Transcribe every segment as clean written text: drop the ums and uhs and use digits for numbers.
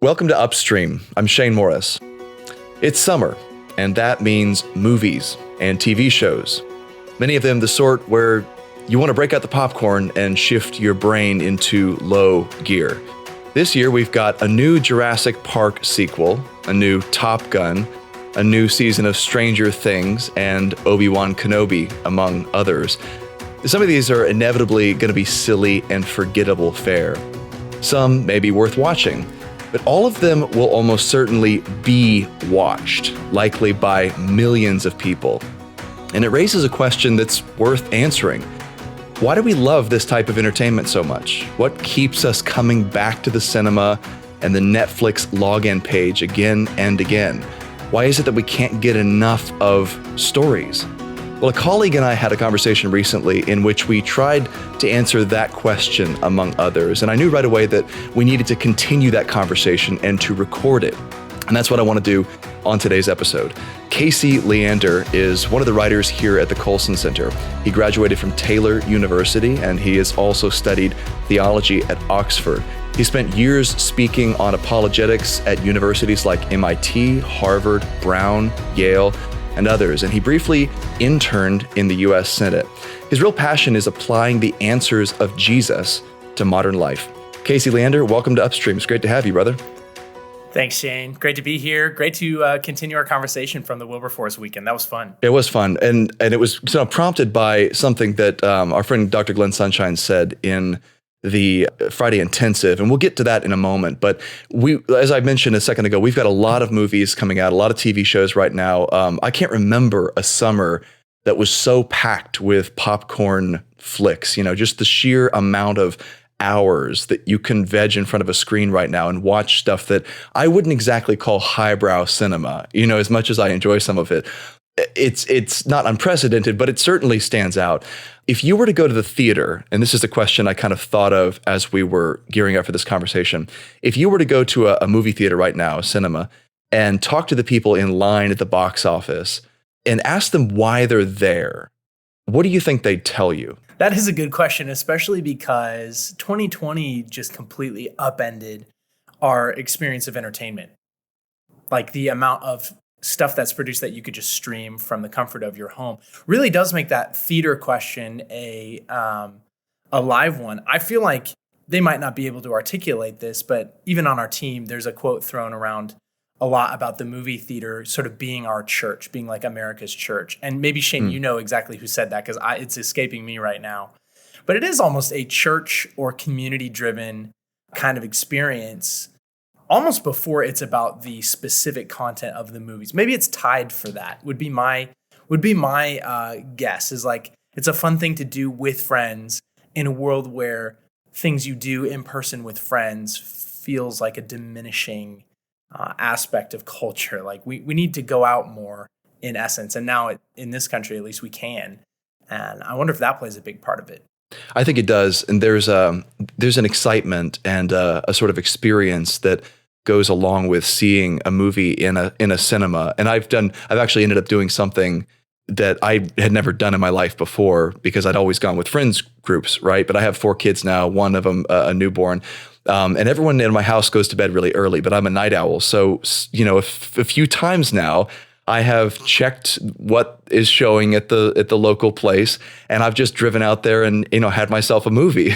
Welcome to Upstream. I'm Shane Morris. It's summer, and that means movies and TV shows. Many of them the sort where you want to break out the popcorn and shift your brain into low gear. This year, we've got a new Jurassic Park sequel, a new Top Gun, a new season of Stranger Things, and Obi-Wan Kenobi, among others. Some of these are inevitably going to be silly and forgettable fare. Some may be worth watching, but all of them will almost certainly be watched, likely by millions of people. And it raises a question that's worth answering. Why do we love this type of entertainment so much? What keeps us coming back to the cinema and the Netflix login page again and again? Why is it that we can't get enough of stories? Well, a colleague and I had a conversation recently in which we tried to answer that question, among others. And I knew right away that we needed to continue that conversation and to record it. And that's what I want to do on today's episode. Kasey Leander is one of the writers here at the Colson Center. He graduated from Taylor University, and he has also studied theology at Oxford. He spent years speaking on apologetics at universities like MIT, Harvard, Brown, Yale, and others, and he briefly interned in the U.S. Senate. His real passion is applying the answers of Jesus to modern life. Kasey Leander, welcome to Upstream. It's great to have you, brother. Thanks, Shane. Great to be here. Great to continue our conversation from the Wilberforce weekend. That was fun. It was fun, and it was prompted by something that our friend Dr. Glenn Sunshine said in the Friday intensive, and we'll get to that in a moment. But we, as I mentioned a second ago, we've got a lot of movies coming out, a lot of TV shows right now. I can't remember a summer that was so packed with popcorn flicks. You know, just the sheer amount of hours that you can veg in front of a screen right now and watch stuff that I wouldn't exactly call highbrow cinema. You know, as much as I enjoy some of it. It's not unprecedented, but it certainly stands out. If you were to go to the theater, and this is a question I kind of thought of as we were gearing up for this conversation, if you were to go to a movie theater right now, a cinema, and talk to the people in line at the box office and ask them why they're there, what do you think they'd tell you? That is a good question, especially because 2020 just completely upended our experience of entertainment. Like the amount of stuff that's produced that you could just stream from the comfort of your home really does make that theater question a live one. I feel like they might not be able to articulate this, but even on our team, there's a quote thrown around a lot about the movie theater sort of being our church, being like America's church. And maybe, Shane, you know exactly who said that because it's escaping me right now. But it is almost a church or community-driven kind of experience almost before it's about the specific content of the movies. Maybe it's tied for that, would be my guess, is like it's a fun thing to do with friends in a world where things you do in person with friends feels like a diminishing aspect of culture. Like we need to go out more in essence. And now in this country, at least we can. And I wonder if that plays a big part of it. I think it does. And there's an excitement and a sort of experience that goes along with seeing a movie in a cinema. And I've actually ended up doing something that I had never done in my life before because I'd always gone with friends groups, right? But I have 4 kids now, one of them a newborn. And everyone in my house goes to bed really early, but I'm a night owl. So, you know, a few times now, I have checked what is showing at the local place, and I've just driven out there and, you know, had myself a movie.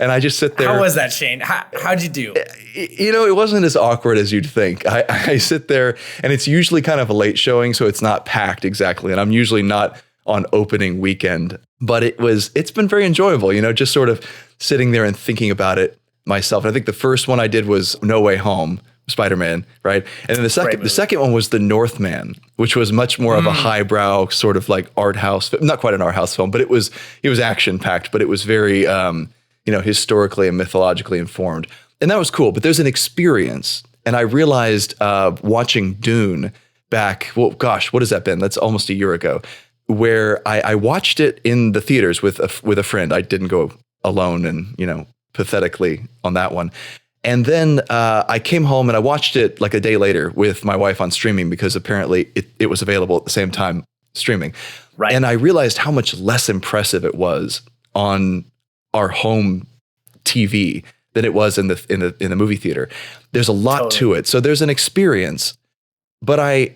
And I just sit there. How was that, Shane? How'd you do? You know, it wasn't as awkward as you'd think. I sit there, and it's usually kind of a late showing, so it's not packed exactly. And I'm usually not on opening weekend, but it's been very enjoyable, you know, just sort of sitting there and thinking about it myself. And I think the first one I did was No Way Home, Spider-Man, right? And then the second one was The Northman, which was much more of a highbrow sort of like art house, not quite an art house film, but it was action packed, but it was very, historically and mythologically informed. And that was cool. But there's an experience. And I realized watching Dune back, well, gosh, what has that been? That's almost a year ago, where I watched it in the theaters with a friend. I didn't go alone and, you know, pathetically on that one. And then I came home and I watched it like a day later with my wife on streaming because apparently it was available at the same time streaming. Right. And I realized how much less impressive it was on our home TV than it was in the movie theater. There's a lot to it. So there's an experience, but I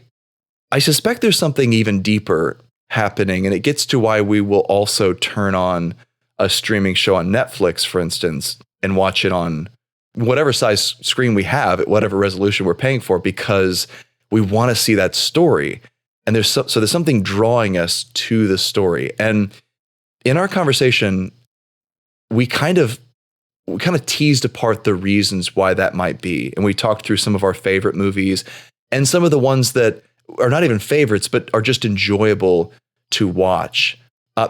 suspect there's something even deeper happening, and it gets to why we will also turn on a streaming show on Netflix, for instance, and watch it on whatever size screen we have at whatever resolution we're paying for, because we want to see that story. And there's something drawing us to the story. And in our conversation, we kind of teased apart the reasons why that might be. And we talked through some of our favorite movies and some of the ones that are not even favorites, but are just enjoyable to watch.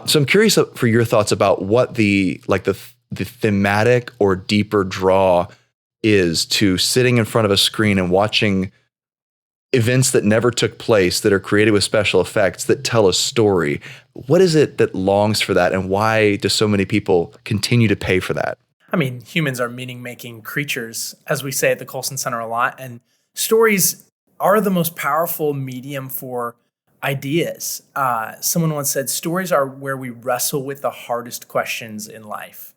So I'm curious for your thoughts about what the thematic or deeper draw is to sitting in front of a screen and watching events that never took place, that are created with special effects, that tell a story. What is it that longs for that, and why do so many people continue to pay for that? I mean, humans are meaning-making creatures, as we say at the Colson Center a lot, and stories are the most powerful medium for ideas. Someone once said, stories are where we wrestle with the hardest questions in life.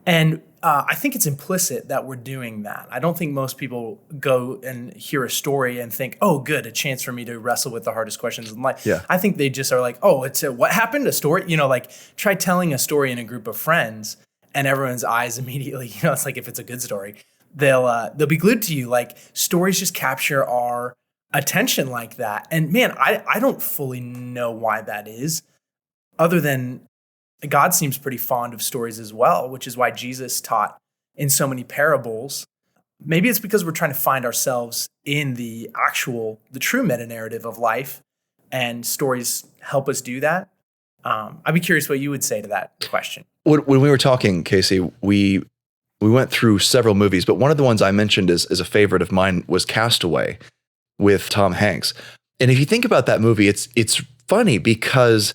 And I think it's implicit that we're doing that. I don't think most people go and hear a story and think, oh, good, a chance for me to wrestle with the hardest questions in life. Yeah. I think they just are like, oh, what happened? A story? Try telling a story in a group of friends, and everyone's eyes immediately, it's like if it's a good story, they'll be glued to you. Like, stories just capture our attention like that. And man, I don't fully know why that is, other than God seems pretty fond of stories as well, which is why Jesus taught in so many parables. Maybe it's because we're trying to find ourselves in the true meta-narrative of life, and stories help us do that. I'd be curious what you would say to that question. When we were talking, Kasey, we went through several movies, but one of the ones I mentioned as a favorite of mine was Castaway with Tom Hanks. And if you think about that movie, it's funny because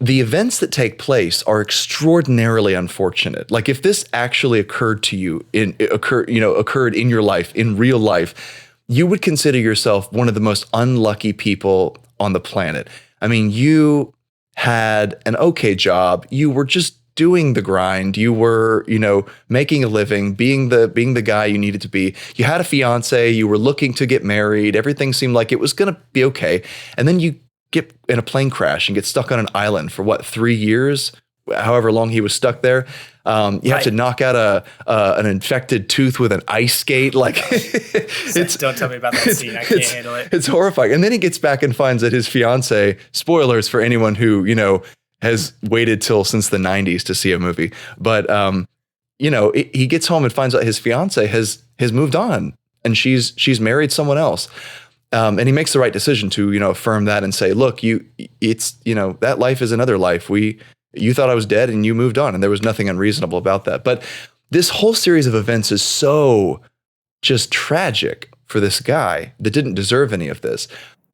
the events that take place are extraordinarily unfortunate. Like, if this actually occurred to you, occurred in your life, in real life, you would consider yourself one of the most unlucky people on the planet. I mean, you had an okay job. You were just doing the grind. You were, making a living, being the guy you needed to be. You had a fiance. You were looking to get married. Everything seemed like it was going to be okay. And then you get in a plane crash and get stuck on an island for 3 years, however long he was stuck there. You have to knock out an infected tooth with an ice skate. Like, don't tell me about that scene. I can't handle it. It's horrifying. And then he gets back and finds that his fiance, spoilers for anyone who, has waited since the 90s to see a movie. But, he gets home and finds out his fiance has moved on, and she's married someone else. And he makes the right decision to, affirm that and say, look, that life is another life. You thought I was dead and you moved on, and there was nothing unreasonable about that. But this whole series of events is so just tragic for this guy that didn't deserve any of this.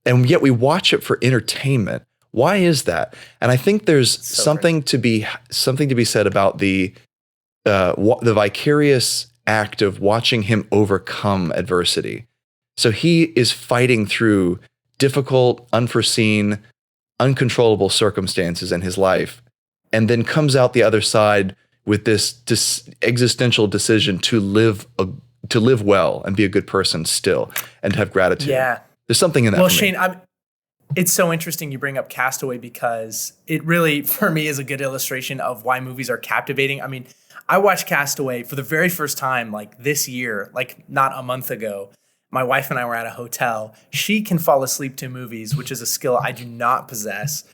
And yet we watch it for entertainment. Why is that? And I think there's something to be said about the vicarious act of watching him overcome adversity. So he is fighting through difficult, unforeseen, uncontrollable circumstances in his life, and then comes out the other side with this existential decision to live well and be a good person still, and have gratitude. Yeah. There's something in that. Well, Shane, it's so interesting you bring up Castaway, because it really, for me, is a good illustration of why movies are captivating. I mean, I watched Castaway for the very first time, this year, not a month ago. My wife and I were at a hotel. She can fall asleep to movies, which is a skill I do not possess.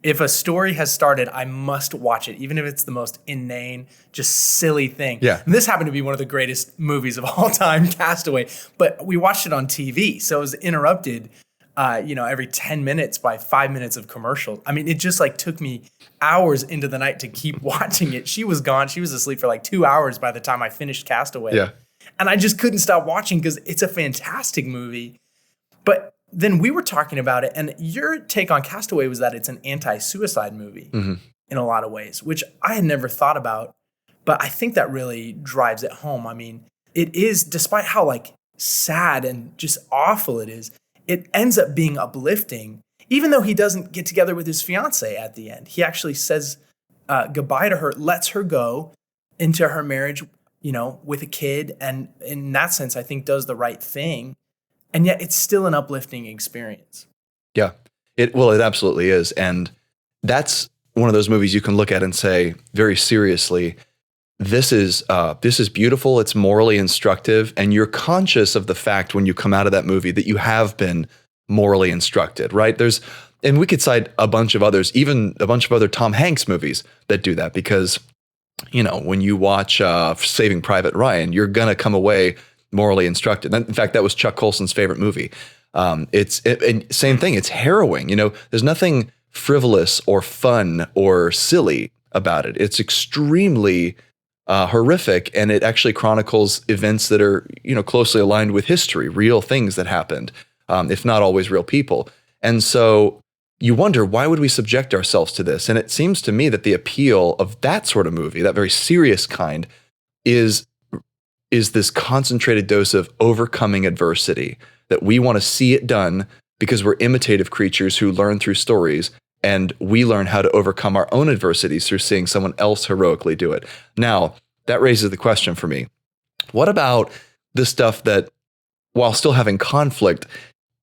If a story has started, I must watch it, even if it's the most inane, just silly thing. Yeah. And this happened to be one of the greatest movies of all time, Castaway. But we watched it on TV, so it was interrupted, every 10 minutes by 5 minutes of commercials. I mean, it just took me hours into the night to keep watching it. She was gone. She was asleep for 2 hours by the time I finished Castaway. Yeah. And I just couldn't stop watching because it's a fantastic movie. But then we were talking about it, and your take on Castaway was that it's an anti-suicide movie in a lot of ways, which I had never thought about. But I think that really drives it home. I mean, it is, despite how sad and just awful it is, it ends up being uplifting, even though he doesn't get together with his fiance at the end. He actually says goodbye to her, lets her go, into her marriage, with a kid, and in that sense, I think does the right thing. And yet it's still an uplifting experience. Yeah. It absolutely is. And that's one of those movies you can look at and say very seriously, this is beautiful, it's morally instructive, and you're conscious of the fact when you come out of that movie that you have been morally instructed, right? And we could cite a bunch of others, even a bunch of other Tom Hanks movies that do that, because when you watch Saving Private Ryan, you're gonna come away morally instructed. In fact, that was Chuck Colson's favorite movie. And same thing. It's harrowing. There's nothing frivolous or fun or silly about it. It's extremely horrific, and it actually chronicles events that are closely aligned with history, real things that happened, if not always real people. And so you wonder, why would we subject ourselves to this? And it seems to me that the appeal of that sort of movie, that very serious kind, is this concentrated dose of overcoming adversity, that we want to see it done because we're imitative creatures who learn through stories, and we learn how to overcome our own adversities through seeing someone else heroically do it. Now, that raises the question for me. What about the stuff that, while still having conflict,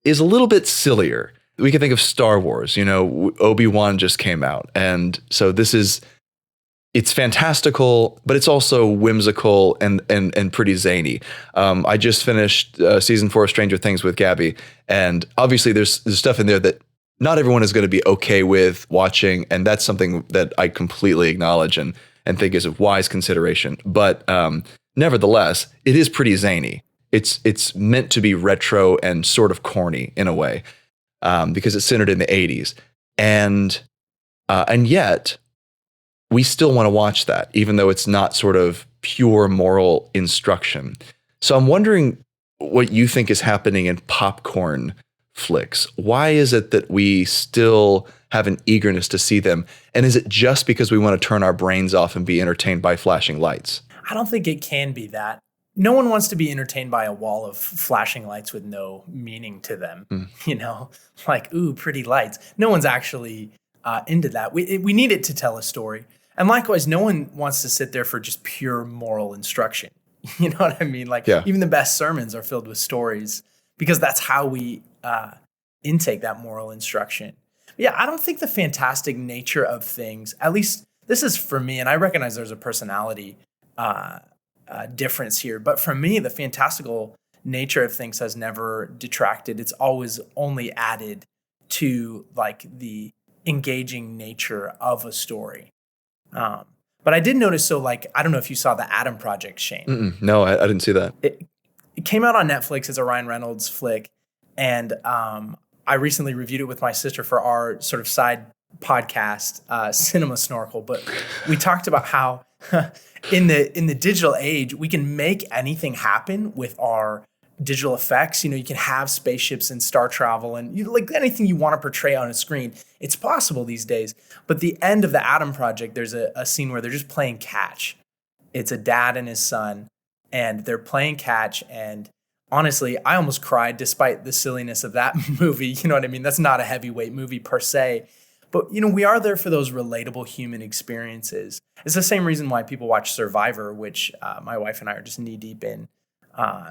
is a little bit sillier? We can think of Star Wars. Obi-Wan just came out. And so it's fantastical, but it's also whimsical and pretty zany. I just finished season 4 of Stranger Things with Gabby, and obviously there's stuff in there that not everyone is going to be okay with watching, and that's something that I completely acknowledge and think is a wise consideration. But nevertheless, it is pretty zany. It's meant to be retro and sort of corny in a way, because it's centered in the 80s, and yet we still want to watch that, even though it's not sort of pure moral instruction. So I'm wondering what you think is happening in popcorn flicks. Why is it that we still have an eagerness to see them? And is it just because we want to turn our brains off and be entertained by flashing lights? I don't think it can be that. No one wants to be entertained by a wall of flashing lights with no meaning to them. Like, ooh, pretty lights. No one's actually into that. We need it to tell a story. And likewise, no one wants to sit there for just pure moral instruction. You know what I mean? Even the best sermons are filled with stories, because that's how we intake that moral instruction. But yeah, I don't think the fantastic nature of things, at least this is for me, and I recognize there's a personality difference here, but for me, the fantastical nature of things has never detracted. It's always only added to the engaging nature of a story. But I did notice, I don't know if you saw the Adam Project, Shane. No, I didn't see that. It came out on Netflix as a Ryan Reynolds flick, and I recently reviewed it with my sister for our sort of side podcast, Cinema Snorkel. But we talked about how in the digital age, we can make anything happen with our digital effects. You can have spaceships and star travel and anything you want to portray on a screen. It's possible these days. But the end of the Adam Project, there's a scene where they're just playing catch. It's a dad and his son, and they're playing catch. And honestly, I almost cried despite the silliness of that movie. You know what I mean? That's not a heavyweight movie per se. But, we are there for those relatable human experiences. It's the same reason why people watch Survivor, which my wife and I are just knee deep in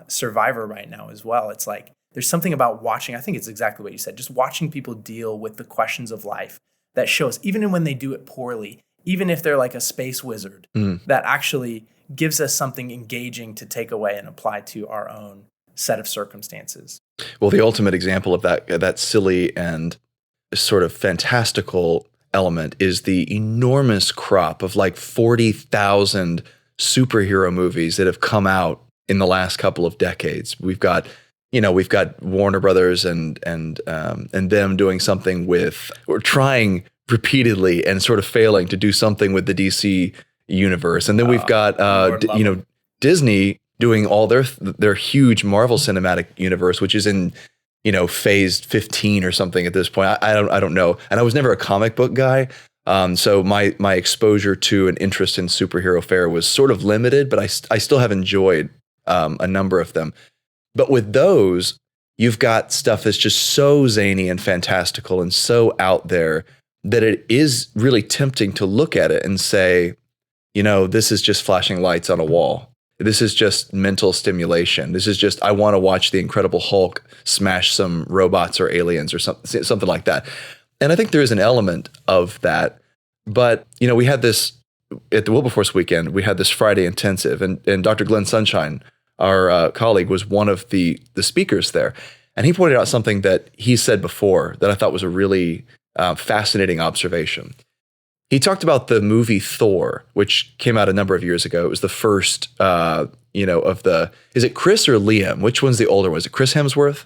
Survivor right now as well. It's there's something about watching, I think it's exactly what you said, just watching people deal with the questions of life that shows, even when they do it poorly, even if they're like a space wizard, that actually gives us something engaging to take away and apply to our own set of circumstances. Well, the ultimate example of that silly and sort of fantastical element is the enormous crop of 40,000 superhero movies that have come out in the last couple of decades. We've got Warner Brothers and them doing something or trying repeatedly and sort of failing to do something with the DC universe. And then we've got Disney doing all their huge Marvel Cinematic Universe, which is in phase 15 or something at this point. I don't know. And I was never a comic book guy. So my exposure to an interest in superhero fare was sort of limited, but I still have enjoyed a number of them. But with those, you've got stuff that's just so zany and fantastical and so out there that it is really tempting to look at it and say, this is just flashing lights on a wall. This is just mental stimulation. This is just, I want to watch the Incredible Hulk smash some robots or aliens or something like that. And I think there is an element of that. But, we had this, at the Wilberforce weekend, we had this Friday intensive, and Dr. Glenn Sunshine, our colleague, was one of the speakers there. And he pointed out something that he said before that I thought was a really fascinating observation. He talked about the movie Thor, which came out a number of years ago. It was the first, of the, is it Chris or Liam? Which one's the older one? Is it Chris Hemsworth?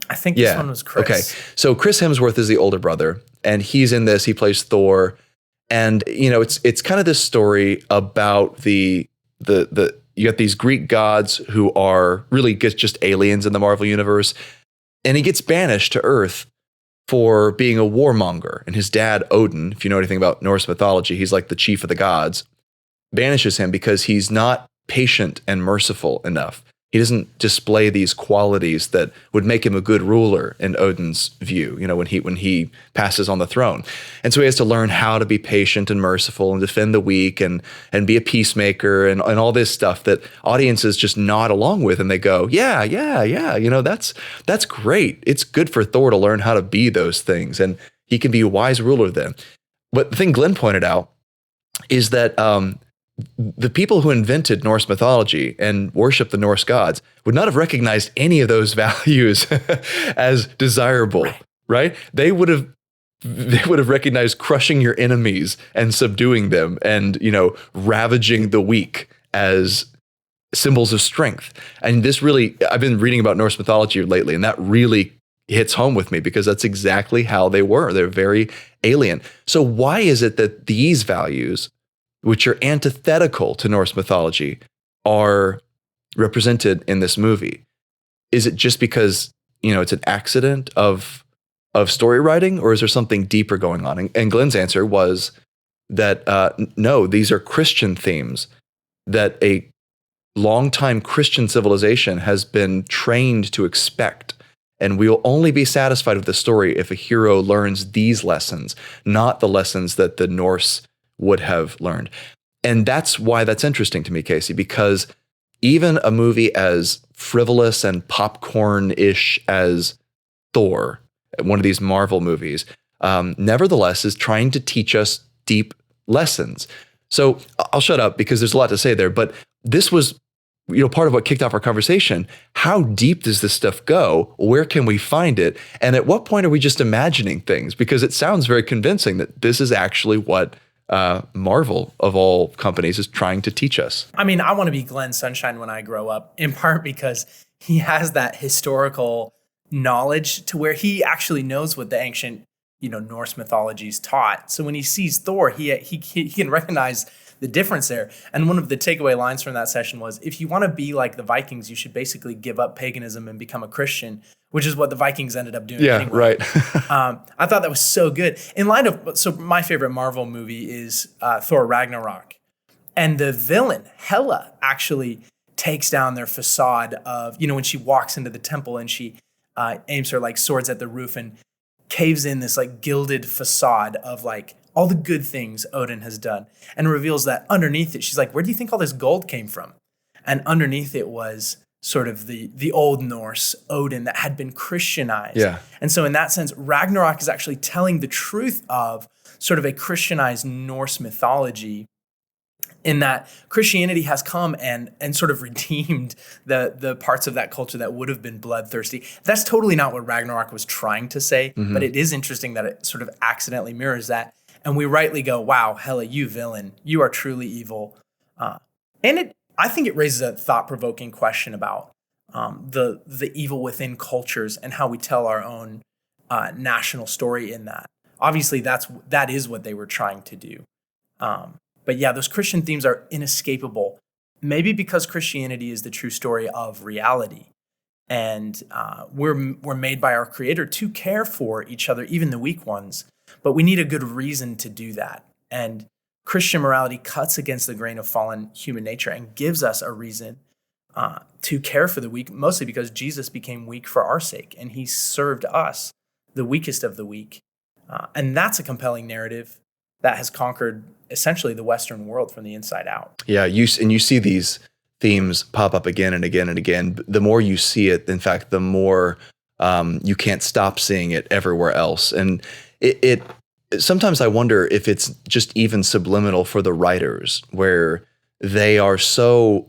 I think this one was Chris. Okay. So Chris Hemsworth is the older brother, and he's in this. He plays Thor. And, it's kind of this story about the you got these Greek gods who are really just aliens in the Marvel universe. And he gets banished to Earth for being a warmonger. And his dad, Odin, if you know anything about Norse mythology, he's like the chief of the gods, banishes him because he's not patient and merciful enough. He doesn't display these qualities that would make him a good ruler in Odin's view, when he passes on the throne. And so he has to learn how to be patient and merciful and defend the weak and be a peacemaker and all this stuff that audiences just nod along with. And they go, yeah, that's great. It's good for Thor to learn how to be those things. And he can be a wise ruler then. But the thing Glenn pointed out is that the people who invented Norse mythology and worshiped the Norse gods would not have recognized any of those values as desirable, right? They would have recognized crushing your enemies and subduing them and, ravaging the weak as symbols of strength. And this really, I've been reading about Norse mythology lately, and that really hits home with me because that's exactly how they were. They're very alien. So why is it that these values, which are antithetical to Norse mythology, are represented in this movie? Is it just because, it's an accident of story writing, or is there something deeper going on? And Glenn's answer was that, no, these are Christian themes that a longtime Christian civilization has been trained to expect. And we will only be satisfied with the story if a hero learns these lessons, not the lessons that the Norse would have learned. And that's why that's interesting to me, Kasey, because even a movie as frivolous and popcorn-ish as Thor, one of these Marvel movies, nevertheless is trying to teach us deep lessons. So I'll shut up because there's a lot to say there, but this was part of what kicked off our conversation. How deep does this stuff go? Where can we find it? And at what point are we just imagining things? Because it sounds very convincing that this is actually what Marvel, of all companies, is trying to teach us. I mean, I want to be Glenn Sunshine when I grow up, in part because he has that historical knowledge to where he actually knows what the ancient, Norse mythologies taught. So when he sees Thor, he can recognize the difference there. And one of the takeaway lines from that session was, if you want to be like the Vikings, you should basically give up paganism and become a Christian, which is what the Vikings ended up doing. Yeah, right. I thought that was so good. In light of, so my favorite Marvel movie is Thor Ragnarok. And the villain, Hela, actually takes down their facade of, when she walks into the temple and she aims her like swords at the roof and caves in this like gilded facade of like all the good things Odin has done, and reveals that underneath it, she's like, where do you think all this gold came from? And underneath it was sort of the Old Norse Odin that had been Christianized. Yeah. And so in that sense, Ragnarok is actually telling the truth of sort of a Christianized Norse mythology, in that Christianity has come and sort of redeemed the parts of that culture that would have been bloodthirsty. That's totally not what Ragnarok was trying to say, but it is interesting that it sort of accidentally mirrors that. And we rightly go, wow, Hela, you villain, you are truly evil. I think it raises a thought-provoking question about the evil within cultures and how we tell our own national story in that. Obviously, that is what they were trying to do. But yeah, those Christian themes are inescapable, maybe because Christianity is the true story of reality. And we're made by our Creator to care for each other, even the weak ones. But we need a good reason to do that. And Christian morality cuts against the grain of fallen human nature and gives us a reason to care for the weak, mostly because Jesus became weak for our sake, and he served us, the weakest of the weak. And that's a compelling narrative that has conquered essentially the Western world from the inside out. Yeah, you see these themes pop up again and again and again. The more you see it, in fact, the more you can't stop seeing it everywhere else. And it sometimes I wonder if it's just even subliminal for the writers, where they are so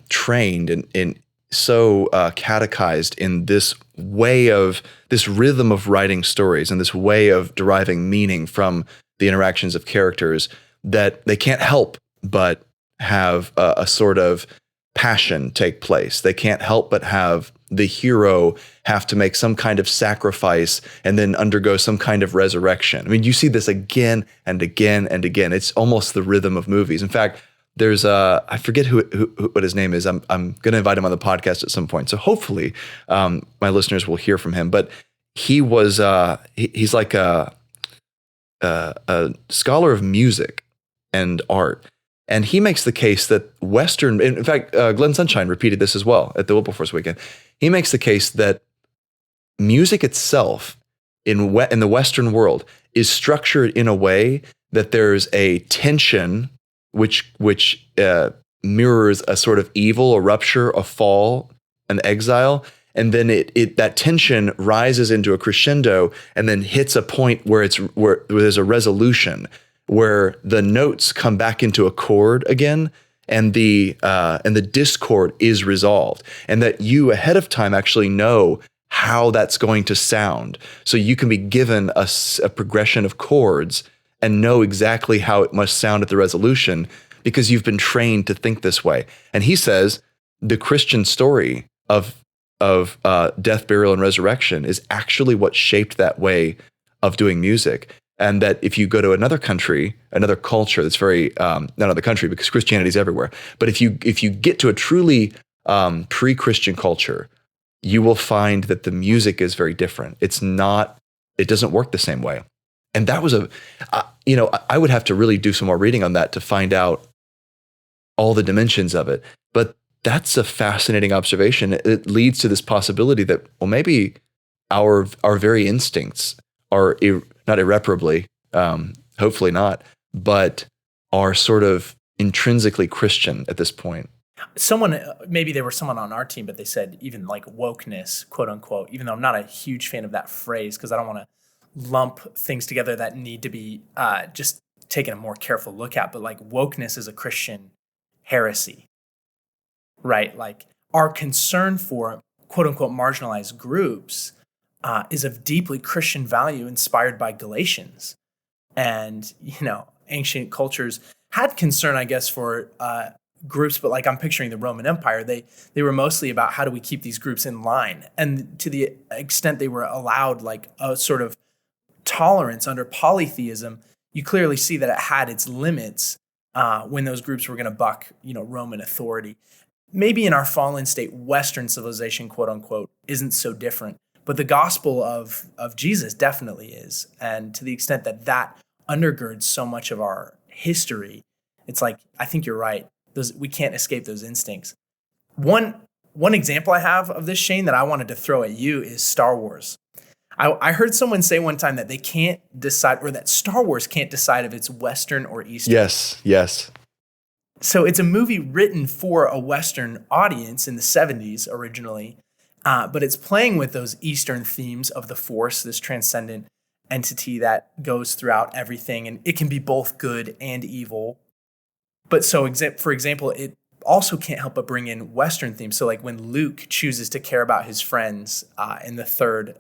trained and so catechized in this way of this rhythm of writing stories and this way of deriving meaning from the interactions of characters, that they can't help but have a sort of passion take place. They can't help but have the hero have to make some kind of sacrifice and then undergo some kind of resurrection. I mean, you see this again and again and again. It's almost the rhythm of movies. In fact, there's I forget what his name is. I'm going to invite him on the podcast at some point. So hopefully my listeners will hear from him. But he was he's like a scholar of music and art. And he makes the case that Western, in fact, Glenn Sunshine repeated this as well at the Wilberforce weekend. He makes the case that music itself in the Western world is structured in a way that there's a tension which mirrors a sort of evil, a rupture, a fall, an exile. And then that tension rises into a crescendo and then hits a point where there's a resolution, where the notes come back into a chord again, and the discord is resolved, and that you ahead of time actually know how that's going to sound. So you can be given a progression of chords and know exactly how it must sound at the resolution because you've been trained to think this way. And he says the Christian story of death, burial, and resurrection is actually what shaped that way of doing music. And that if you go to another country, another culture that's very, not another country because Christianity is everywhere, but if you get to a truly pre-Christian culture, you will find that the music is very different. It doesn't work the same way. And that was I would have to really do some more reading on that to find out all the dimensions of it. But that's a fascinating observation. It leads to this possibility that, well, maybe our very instincts are not irreparably, hopefully not, but are sort of intrinsically Christian at this point. Maybe there was someone on our team, but they said even like wokeness, quote unquote, even though I'm not a huge fan of that phrase because I don't want to lump things together that need to be just taken a more careful look at, but like wokeness is a Christian heresy, right? Like our concern for quote unquote marginalized groups is of deeply Christian value inspired by Galatians. And, ancient cultures had concern, I guess, for groups, but like I'm picturing the Roman Empire, they were mostly about how do we keep these groups in line. And to the extent they were allowed like a sort of tolerance under polytheism, you clearly see that it had its limits when those groups were going to buck, Roman authority. Maybe in our fallen state, Western civilization, quote unquote, isn't so different. But the gospel of Jesus definitely is. And to the extent that undergirds so much of our history, it's like, I think you're right. We can't escape those instincts. One example I have of this, Shane, that I wanted to throw at you is Star Wars. I heard someone say one time that they can't decide, or that Star Wars can't decide if it's Western or Eastern. Yes. So it's a movie written for a Western audience in the 70s originally, but it's playing with those Eastern themes of the Force, this transcendent entity that goes throughout everything, and it can be both good and evil. But so, for example, it also can't help but bring in Western themes. So like when Luke chooses to care about his friends in the third,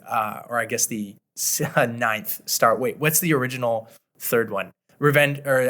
or I guess the ninth Star. Wait, what's the original third one? Revenge, or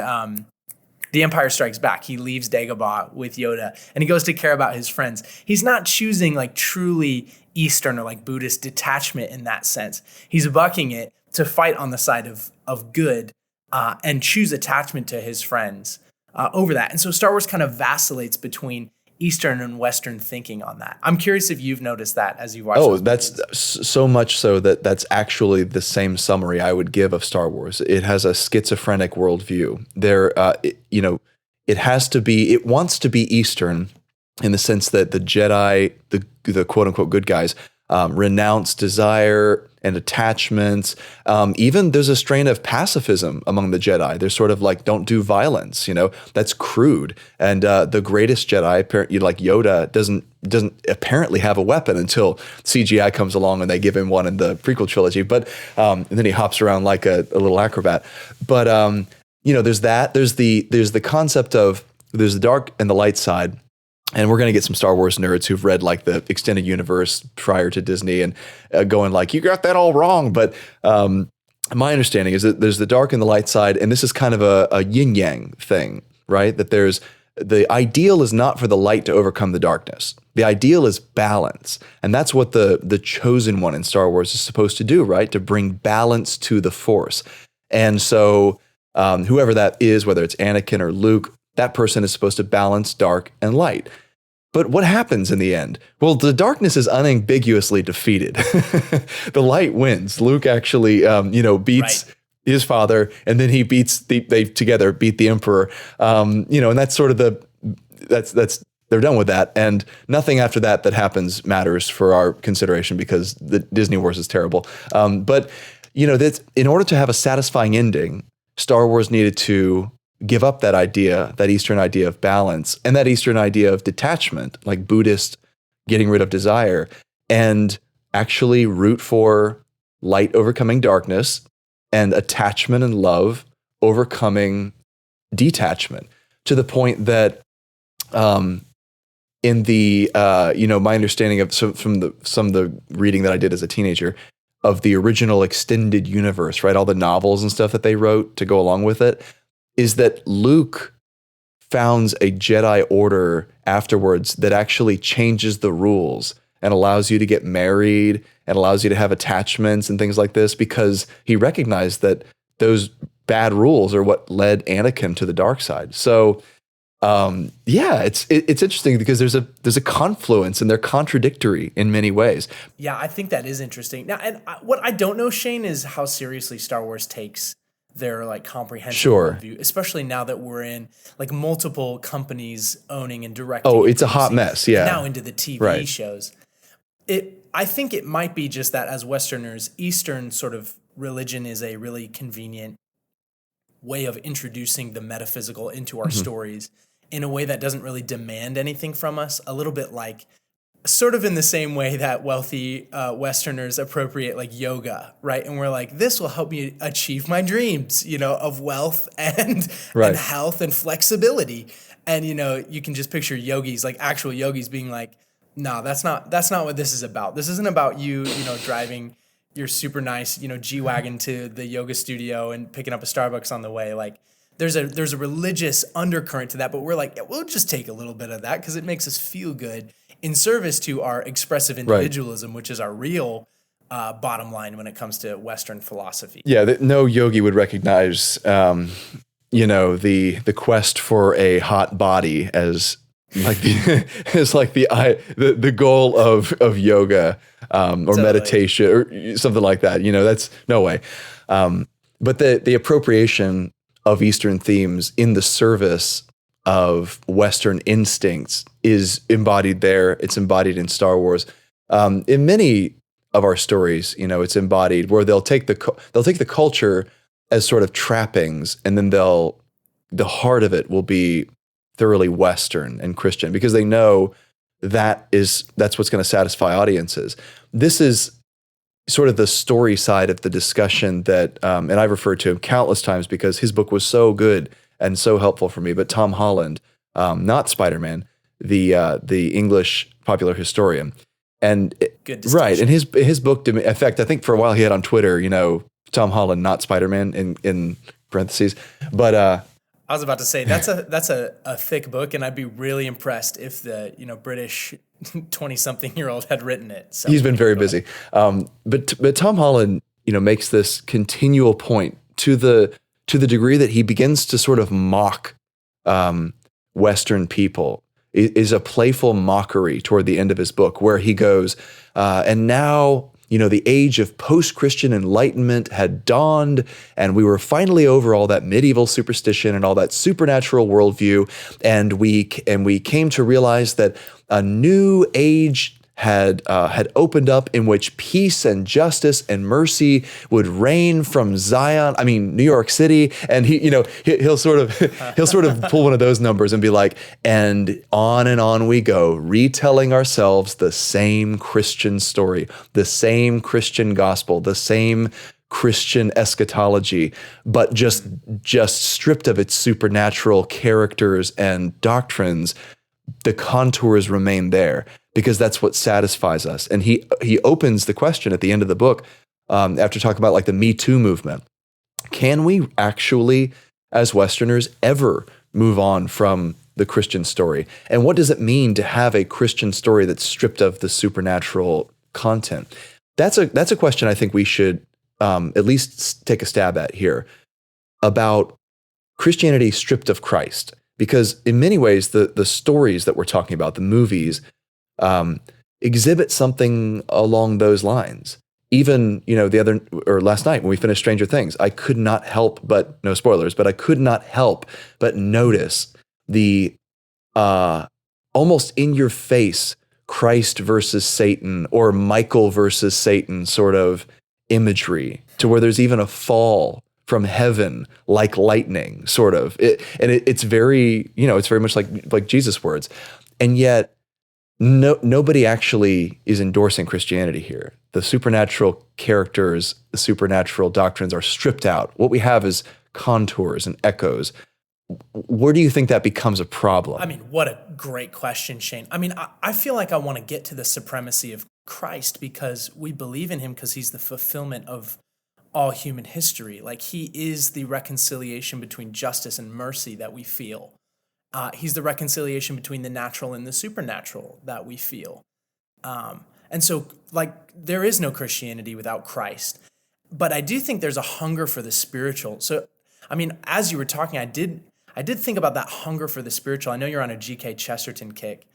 The Empire Strikes Back. He leaves Dagobah with Yoda and he goes to care about his friends. He's not choosing like truly Eastern or like Buddhist detachment in that sense. He's bucking it to fight on the side of good and choose attachment to his friends over that. And so Star Wars kind of vacillates between Eastern and Western thinking on that. I'm curious if you've noticed that as you watch. Oh, that's so much so that's actually the same summary I would give of Star Wars. It has a schizophrenic worldview. It wants to be Eastern in the sense that the Jedi, the quote unquote good guys, renounce desire, and attachments. Even there's a strain of pacifism among the Jedi. They're sort of like, don't do violence, that's crude. And the greatest Jedi, like Yoda, doesn't apparently have a weapon until CGI comes along and they give him one in the prequel trilogy. But and then he hops around like a little acrobat. But there's that. There's the concept of there's the dark and the light side. And we're going to get some Star Wars nerds who've read like the extended universe prior to Disney and going like, you got that all wrong. But my understanding is that there's the dark and the light side, and this is kind of a yin yang thing, right? That there's the ideal is not for the light to overcome the darkness. The ideal is balance. And that's what the chosen one in Star Wars is supposed to do, right? To bring balance to the Force. And so whoever that is, whether it's Anakin or Luke, that person is supposed to balance dark and light. But what happens in the end? Well, the darkness is unambiguously defeated. The light wins. Luke actually, beats his father, and then he they together beat the Emperor. And that's sort of they're done with that. And nothing after that happens matters for our consideration because the Disney Wars is terrible. But that's, in order to have a satisfying ending, Star Wars needed to give up that idea, that Eastern idea of balance, and that Eastern idea of detachment, like Buddhist getting rid of desire, and actually root for light overcoming darkness and attachment and love overcoming detachment, to the point that in the my understanding of some of the reading that I did as a teenager of the original extended universe, right, all the novels and stuff that they wrote to go along with it, is that Luke founds a Jedi Order afterwards that actually changes the rules and allows you to get married and allows you to have attachments and things like this, because he recognized that those bad rules are what led Anakin to the dark side. So, it's interesting because there's a confluence and they're contradictory in many ways. Yeah, I think that is interesting. Now, and what I don't know, Shane, is how seriously Star Wars takes their like comprehensive worldview, especially now that we're in like multiple companies owning and directing. Oh, it's a hot mess. Yeah. Now into the TV shows. I think it might be just that as Westerners, Eastern sort of religion is a really convenient way of introducing the metaphysical into our stories in a way that doesn't really demand anything from us. A little bit like, sort of in the same way that wealthy Westerners appropriate like yoga, right? And we're like, this will help me achieve my dreams, of wealth and health and flexibility. And, you can just picture yogis, like actual yogis being like, no, that's not what this is about. This isn't about you, driving your super nice, G-Wagon to the yoga studio and picking up a Starbucks on the way. Like there's a religious undercurrent to that, but we're like, yeah, we'll just take a little bit of that because it makes us feel good, in service to our expressive individualism, which is our real bottom line when it comes to Western philosophy. Yeah, no yogi would recognize, the quest for a hot body as like the goal of yoga or meditation or something like that. That's no way. But the appropriation of Eastern themes in the service of Western instincts is embodied there. It's embodied in Star Wars. In many of our stories, it's embodied where they'll take the culture as sort of trappings, and then the heart of it will be thoroughly Western and Christian, because they know that's what's going to satisfy audiences. This is sort of the story side of the discussion that, and I've referred to him countless times because his book was so good and so helpful for me. But Tom Holland, not Spider-Man, the English popular historian, and good distinction. And his book. In fact, I think for a while he had on Twitter, Tom Holland, not Spider-Man in parentheses. But I was about to say that's a thick book, and I'd be really impressed if the British 20-something-year-old had written it. So he's been very busy. But Tom Holland, makes this continual point to the degree that he begins to sort of mock Western people. Is a playful mockery toward the end of his book, where he goes, and now, the age of post-Christian enlightenment had dawned, and we were finally over all that medieval superstition and all that supernatural worldview, and we came to realize that a new age had opened up, in which peace and justice and mercy would reign from Zion. I mean, New York City. And he'll sort of pull one of those numbers and be like, and on we go, retelling ourselves the same Christian story, the same Christian gospel, the same Christian eschatology, but just stripped of its supernatural characters and doctrines. The contours remain there because that's what satisfies us. And he opens the question at the end of the book, after talking about like the Me Too movement. Can we actually, as Westerners, ever move on from the Christian story? And what does it mean to have a Christian story that's stripped of the supernatural content? That's a question I think we should at least take a stab at here, about Christianity stripped of Christ. Because in many ways, the stories that we're talking about, the movies, exhibit something along those lines. Even, last night when we finished Stranger Things, I could not help but, no spoilers, but I could not help but notice the almost in your face Christ versus Satan, or Michael versus Satan sort of imagery, to where there's even a fall from heaven like lightning, sort of. It's very, it's very much like Jesus' words. And yet nobody actually is endorsing Christianity here. The supernatural characters, the supernatural doctrines are stripped out. What we have is contours and echoes. Where do you think that becomes a problem? I mean, what a great question, Shane. I mean, I feel like I want to get to the supremacy of Christ because we believe in him because he's the fulfillment of all human history. Like, he is the reconciliation between justice and mercy that we feel. He's the reconciliation between the natural and the supernatural that we feel. And so, like, there is no Christianity without Christ. But I do think there's a hunger for the spiritual. So, I mean, as you were talking, I did think about that hunger for the spiritual. I know you're on a G.K. Chesterton kick,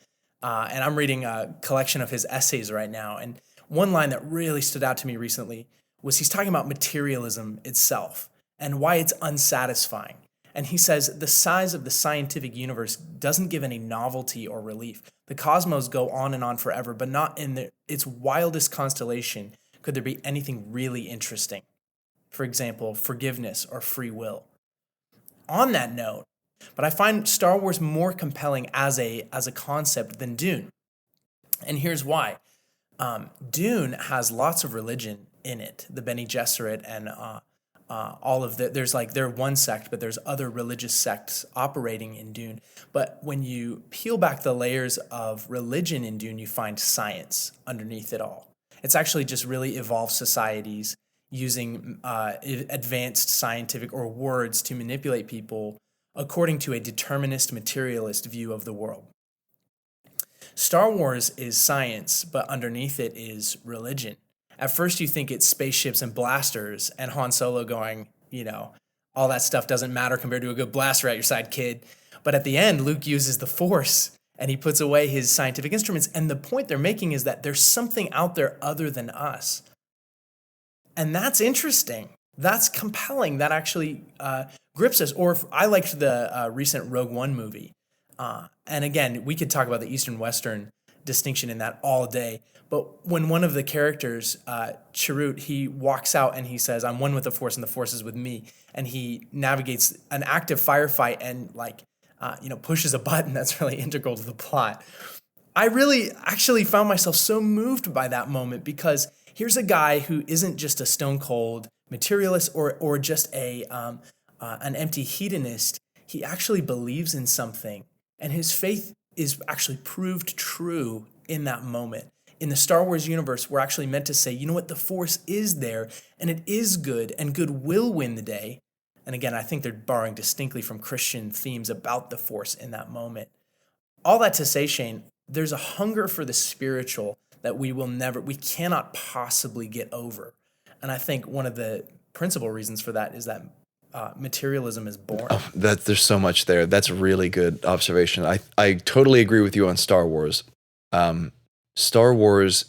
and I'm reading a collection of his essays right now. And one line that really stood out to me recently was he's talking about materialism itself and why it's unsatisfying. And he says, the size of the scientific universe doesn't give any novelty or relief. The cosmos go on and on forever, but not in its wildest constellation could there be anything really interesting. For example, forgiveness or free will. On that note, but I find Star Wars more compelling as a concept than Dune. And here's why. Dune has lots of religion in it, the Bene Gesserit and all of they're one sect, but there's other religious sects operating in Dune. But when you peel back the layers of religion in Dune, you find science underneath it all. It's actually just really evolved societies using advanced scientific or words to manipulate people according to a determinist, materialist view of the world. Star Wars is science, but underneath it is religion. At first you think it's spaceships and blasters and Han Solo going, all that stuff doesn't matter compared to a good blaster at your side, kid. But at the end, Luke uses the Force and he puts away his scientific instruments. And the point they're making is that there's something out there other than us. And that's interesting. That's compelling. That actually grips us. Or I liked the recent Rogue One movie. And again, we could talk about the Eastern-Western distinction in that all day. But when one of the characters, Chirrut, he walks out and he says, I'm one with the Force and the Force is with me. And he navigates an active firefight and pushes a button that's really integral to the plot. I really actually found myself so moved by that moment because here's a guy who isn't just a stone cold materialist or just an empty hedonist. He actually believes in something, and his faith is actually proved true in that moment. In the Star Wars universe, we're actually meant to say, you know what, the Force is there, and it is good, and good will win the day. And again, I think they're borrowing distinctly from Christian themes about the Force in that moment. All that to say, Shane, there's a hunger for the spiritual that we cannot possibly get over. And I think one of the principal reasons for that is that materialism is born. There's so much there. That's a really good observation. I totally agree with you on Star Wars. Star Wars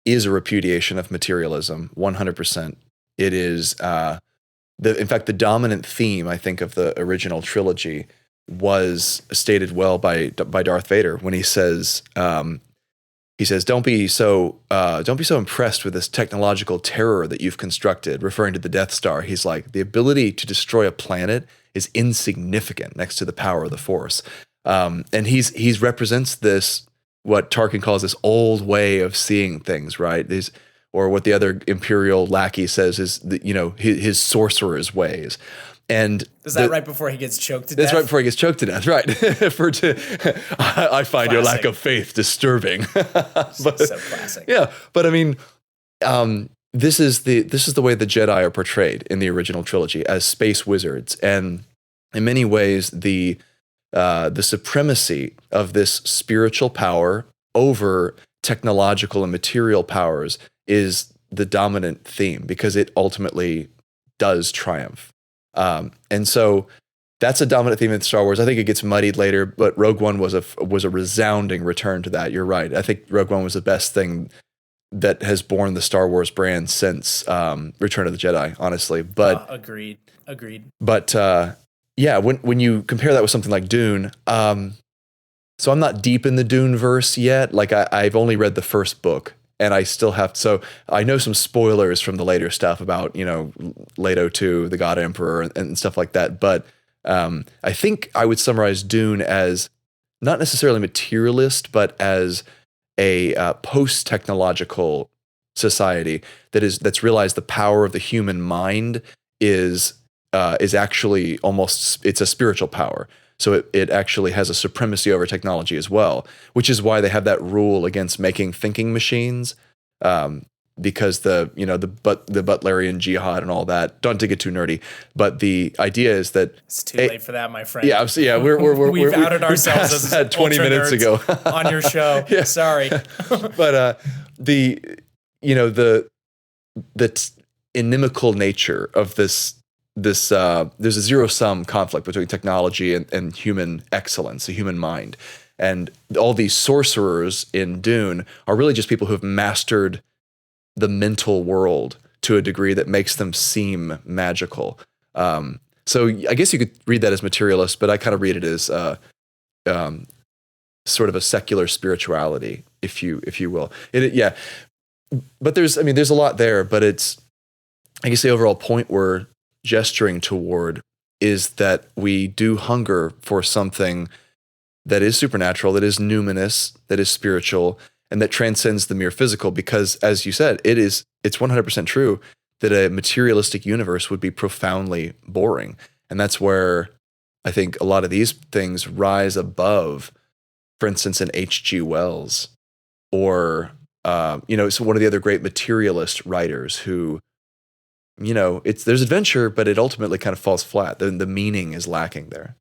is a repudiation of materialism, 100%. It is, in fact, the dominant theme, I think, of the original trilogy was stated well by Darth Vader when he says, he says, don't be so impressed with this technological terror that you've constructed, referring to the Death Star. He's like, the ability to destroy a planet is insignificant next to the power of the Force. And he's represents this, what Tarkin calls this old way of seeing things, right? Or what the other Imperial lackey says is, his sorcerer's ways. And is that right before he gets choked to death? That's right before he gets choked to death, right? I find classic. Your lack of faith disturbing. So classic. Yeah, but I mean, this is the way the Jedi are portrayed in the original trilogy, as space wizards, and in many ways, the supremacy of this spiritual power over technological and material powers is the dominant theme, because it ultimately does triumph. And so that's a dominant theme in Star Wars. I think it gets muddied later, but Rogue One was a resounding return to that. You're right. I think Rogue One was the best thing that has borne the Star Wars brand since Return of the Jedi, honestly. But agreed. But yeah, when you compare that with something like Dune, so I'm not deep in the Dune verse yet. Like I've only read the first book. And I still have, so I know some spoilers from the later stuff about, Leto 2, the God Emperor, and stuff like that. But I think I would summarize Dune as not necessarily materialist, but as a post-technological society that's realized the power of the human mind is actually it's a spiritual power. So it actually has a supremacy over technology as well, which is why they have that rule against making thinking machines, because the Butlerian jihad and all that. Don't to get too nerdy, but the idea is that it's too late for that, my friend. Yeah, we've outed ourselves as that 20 minutes ago on your show. Yeah. Sorry, but the inimical nature of this. There's a zero-sum conflict between technology and human excellence, the human mind. And all these sorcerers in Dune are really just people who have mastered the mental world to a degree that makes them seem magical. So I guess you could read that as materialist, but I kind of read it as sort of a secular spirituality, if you will. Yeah. But there's a lot there, but it's, I guess the overall point we're gesturing toward is that we do hunger for something that is supernatural, that is numinous, that is spiritual, and that transcends the mere physical, because, as you said, it's 100% true that a materialistic universe would be profoundly boring. And that's where I think a lot of these things rise above, for instance, an H.G. Wells, or so one of the other great materialist writers who, there's adventure, but it ultimately kind of falls flat. The meaning is lacking there.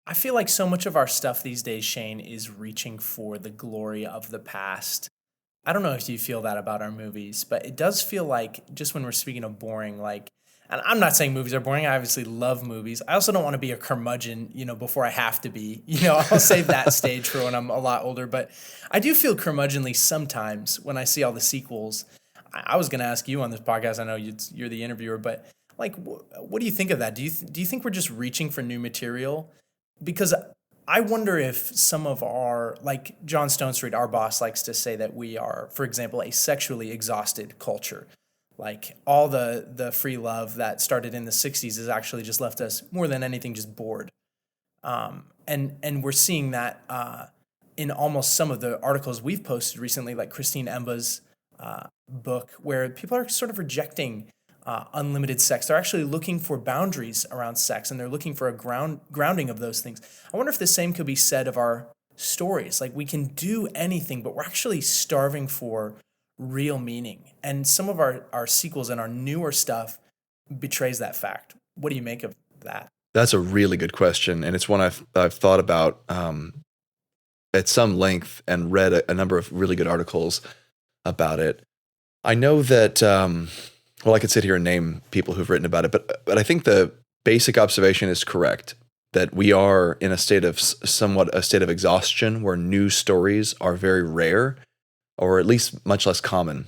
I feel like so much of our stuff these days, Shane, is reaching for the glory of the past. I don't know if you feel that about our movies, but it does feel like, just when we're speaking of boring, and I'm not saying movies are boring. I obviously love movies. I also don't want to be a curmudgeon, before I have to be. I'll save that stage for when I'm a lot older. But I do feel curmudgeonly sometimes when I see all the sequels. I was going to ask you on this podcast. I know you're the interviewer, but what do you think of that? Do you think we're just reaching for new material? Because I wonder if some of our, like John Stone Street, our boss, likes to say that we are, for example, a sexually exhausted culture. Like all the free love that started in the 60s has actually just left us more than anything just bored. And we're seeing that in almost some of the articles we've posted recently, like Christine Emba's book, where people are sort of rejecting unlimited sex. They're actually looking for boundaries around sex, and they're looking for a grounding of those things. I wonder if the same could be said of our stories. Like, we can do anything, but we're actually starving for real meaning. And some of our sequels and our newer stuff betrays that fact. What do you make of that? That's a really good question, and it's one I've thought about at some length and read a number of really good articles about it. I know that, I could sit here and name people who've written about it, but I think the basic observation is correct, that we are in a state of exhaustion where new stories are very rare, or at least much less common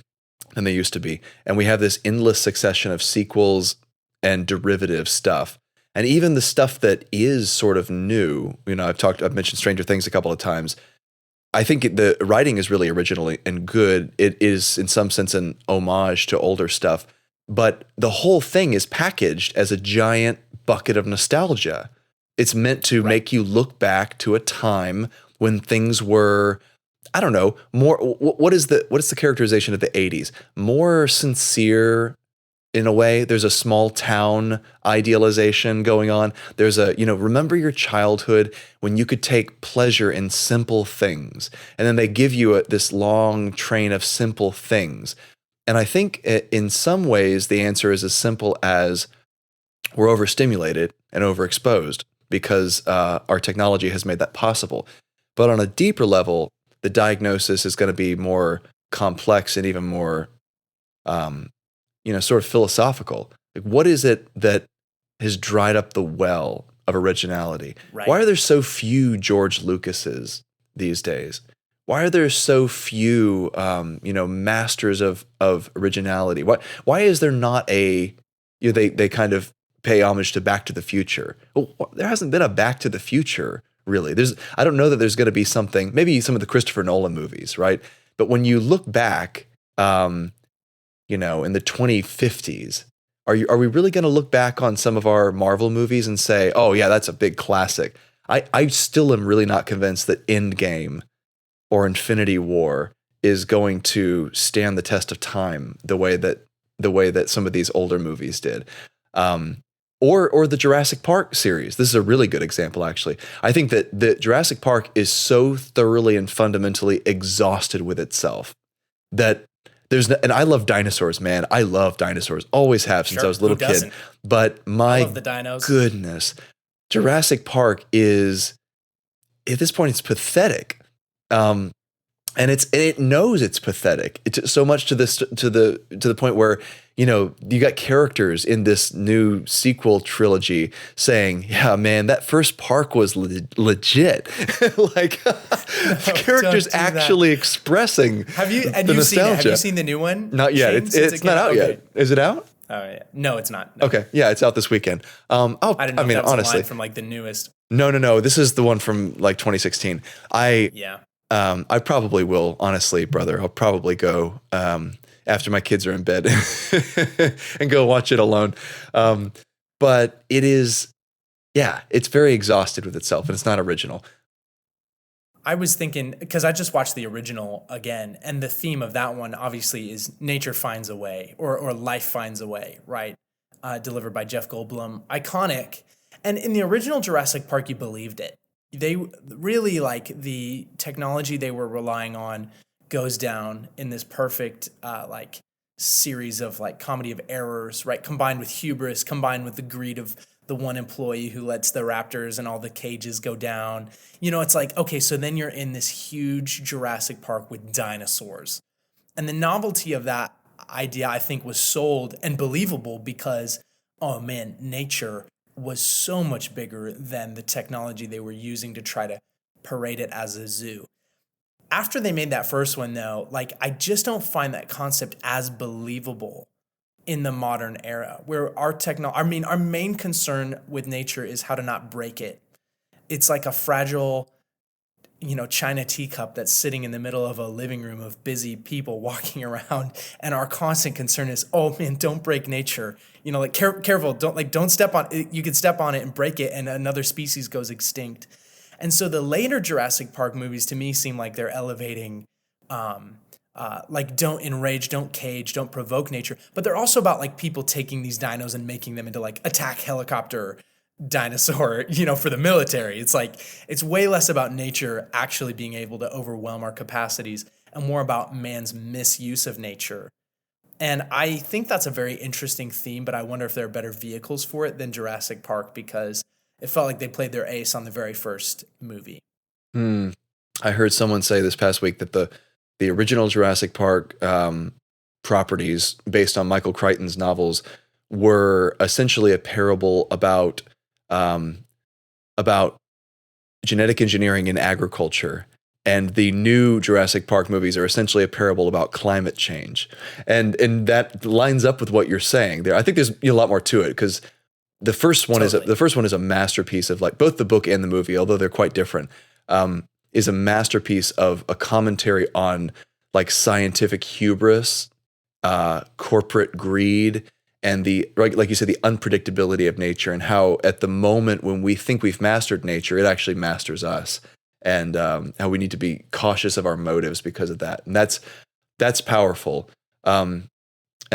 than they used to be. And we have this endless succession of sequels and derivative stuff. And even the stuff that is sort of new, I've mentioned Stranger Things a couple of times. I think the writing is really original and good. It is in some sense an homage to older stuff, but the whole thing is packaged as a giant bucket of nostalgia. It's meant to make you look back to a time when things were, I don't know, more. What is the characterization of the 80s? More sincere in a way. There's a small town idealization going on. There's remember your childhood when you could take pleasure in simple things. And then they give you this long train of simple things. And I think in some ways the answer is as simple as we're overstimulated and overexposed because our technology has made that possible. But on a deeper level, the diagnosis is going to be more complex and even more sort of philosophical. Like, what is it that has dried up the well of originality? Right. Why are there so few George Lucases these days? Why are there so few, masters of originality? Why is there not they kind of pay homage to Back to the Future? Well, there hasn't been a Back to the Future, really. I don't know that there's going to be something, maybe some of the Christopher Nolan movies, right? But when you look back, in the 2050s, are we really going to look back on some of our Marvel movies and say, oh yeah, that's a big classic? I still am really not convinced that Endgame or Infinity War is going to stand the test of time the way that some of these older movies did. Or the Jurassic Park series. This is a really good example, actually. I think that the Jurassic Park is so thoroughly and fundamentally exhausted with itself that and I love dinosaurs, man. I love dinosaurs. Always have since I was a little kid. But my goodness, Jurassic Park is, at this point, it's pathetic. And it knows it's pathetic. It's so much to the point where, you got characters in this new sequel trilogy saying, yeah, man, that first park was legit. Like characters actually expressing the nostalgia. Have you seen the new one? Not yet. It's not out yet. Is it out? Oh yeah. No, it's not. No. Okay. Yeah, it's out this weekend. I didn't know if that was honestly from like the newest. No. This is the one from like 2016. I probably will, honestly, brother. I'll probably go after my kids are in bed and go watch it alone. But it is, it's very exhausted with itself and it's not original. I was thinking, because I just watched the original again, and the theme of that one obviously is nature finds a way, or life finds a way, right? Delivered by Jeff Goldblum. Iconic. And in the original Jurassic Park, you believed it. They really, like, the technology they were relying on goes down in this perfect series of like comedy of errors, right? Combined with hubris, combined with the greed of the one employee who lets the raptors and all the cages go down. It's like, okay, so then you're in this huge Jurassic Park with dinosaurs. And the novelty of that idea, I think, was sold and believable because, oh man, nature was so much bigger than the technology they were using to try to parade it as a zoo. After they made that first one, though, like, I just don't find that concept as believable in the modern era, where our main concern with nature is how to not break it. It's like a fragile, China teacup that's sitting in the middle of a living room of busy people walking around, and our constant concern is, oh man, don't break nature. Careful, don't step on it. You could step on it and break it, and another species goes extinct. And so the later Jurassic Park movies, to me, seem like they're elevating, don't enrage, don't cage, don't provoke nature. But they're also about like people taking these dinos and making them into like attack helicopter dinosaur, for the military. It's like, it's way less about nature actually being able to overwhelm our capacities and more about man's misuse of nature. And I think that's a very interesting theme, but I wonder if there are better vehicles for it than Jurassic Park, because it felt like they played their ace on the very first movie. I heard someone say this past week that the original Jurassic Park properties, based on Michael Crichton's novels, were essentially a parable about genetic engineering in agriculture. And the new Jurassic Park movies are essentially a parable about climate change. And that lines up with what you're saying there. I think there's a lot more to it, because the first one is a masterpiece of like both the book and the movie, although they're quite different. is a masterpiece of a commentary on like scientific hubris, corporate greed, and like you said, the unpredictability of nature, and how at the moment when we think we've mastered nature, it actually masters us, and how we need to be cautious of our motives because of that. And that's powerful. And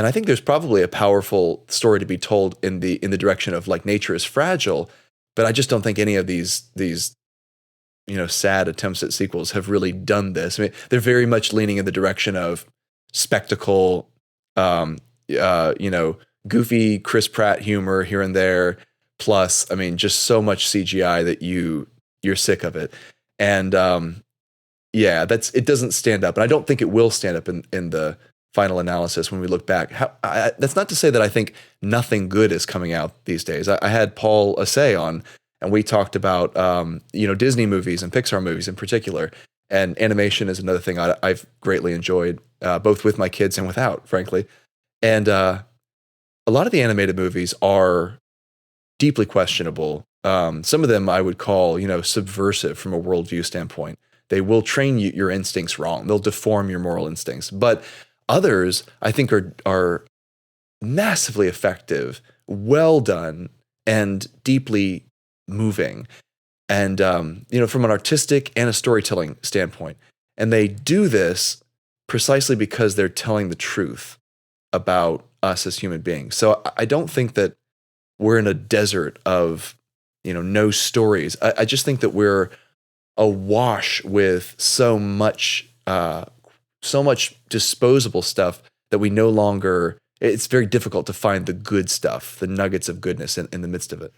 I think there's probably a powerful story to be told in the direction of like nature is fragile, but I just don't think any of these sad attempts at sequels have really done this. I mean, they're very much leaning in the direction of spectacle, goofy Chris Pratt humor here and there, plus, I mean, just so much CGI that you're sick of it. And it doesn't stand up, and I don't think it will stand up in the final analysis when we look back. That's not to say that I think nothing good is coming out these days. I had Paul Assay on, and we talked about Disney movies and Pixar movies in particular, and animation is another thing I've greatly enjoyed, both with my kids and without, frankly. And a lot of the animated movies are deeply questionable. Some of them I would call subversive from a worldview standpoint. They will train your instincts wrong. They'll deform your moral instincts. But others, I think, are massively effective, well done, and deeply moving. And from an artistic and a storytelling standpoint. And they do this precisely because they're telling the truth about us as human beings. So I don't think that we're in a desert of no stories. I just think that we're awash with so much disposable stuff that we no longer. It's very difficult to find the good stuff, the nuggets of goodness in the midst of it.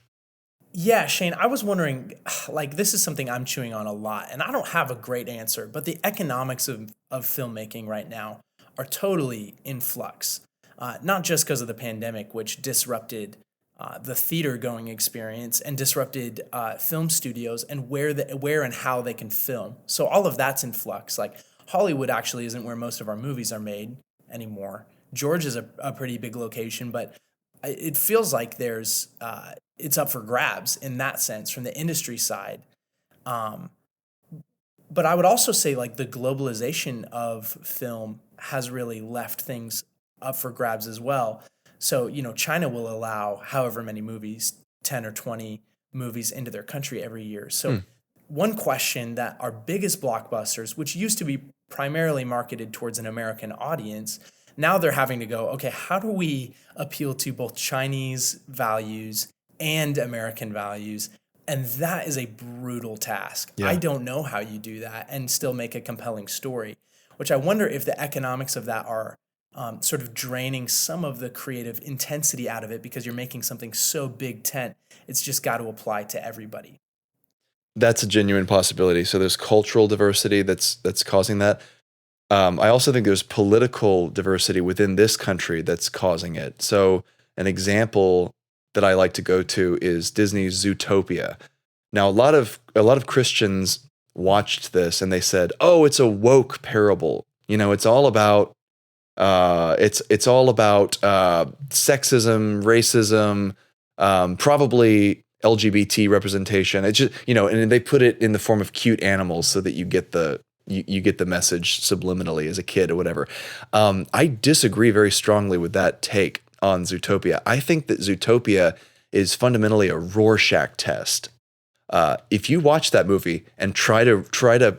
Yeah, Shane, I was wondering, like, this is something I'm chewing on a lot, and I don't have a great answer, but the economics of filmmaking right now are totally in flux. Not just because of the pandemic, which disrupted the theater-going experience and disrupted film studios and where and how they can film. So all of that's in flux. Like, Hollywood actually isn't where most of our movies are made anymore. Georgia's a pretty big location, but it feels like it's up for grabs in that sense from the industry side. But I would also say like the globalization of film has really left things up for grabs as well. So, China will allow however many movies, 10 or 20 movies into their country every year. So one question that our biggest blockbusters, which used to be primarily marketed towards an American audience, now they're having to go, okay, how do we appeal to both Chinese values and American values? And that is a brutal task. Yeah. I don't know how you do that and still make a compelling story, which I wonder if the economics of that are sort of draining some of the creative intensity out of it because you're making something so big tent, it's just got to apply to everybody. That's a genuine possibility. So there's cultural diversity that's causing that. I also think there's political diversity within this country that's causing it. So an example that I like to go to is Disney's Zootopia. Now, a lot of Christians watched this and they said, "Oh, it's a woke parable. It's all about sexism, racism, probably LGBT representation. It's just and they put it in the form of cute animals so that you get the message subliminally as a kid or whatever." I disagree very strongly with that take on Zootopia. I think that Zootopia is fundamentally a Rorschach test. If you watch that movie and try to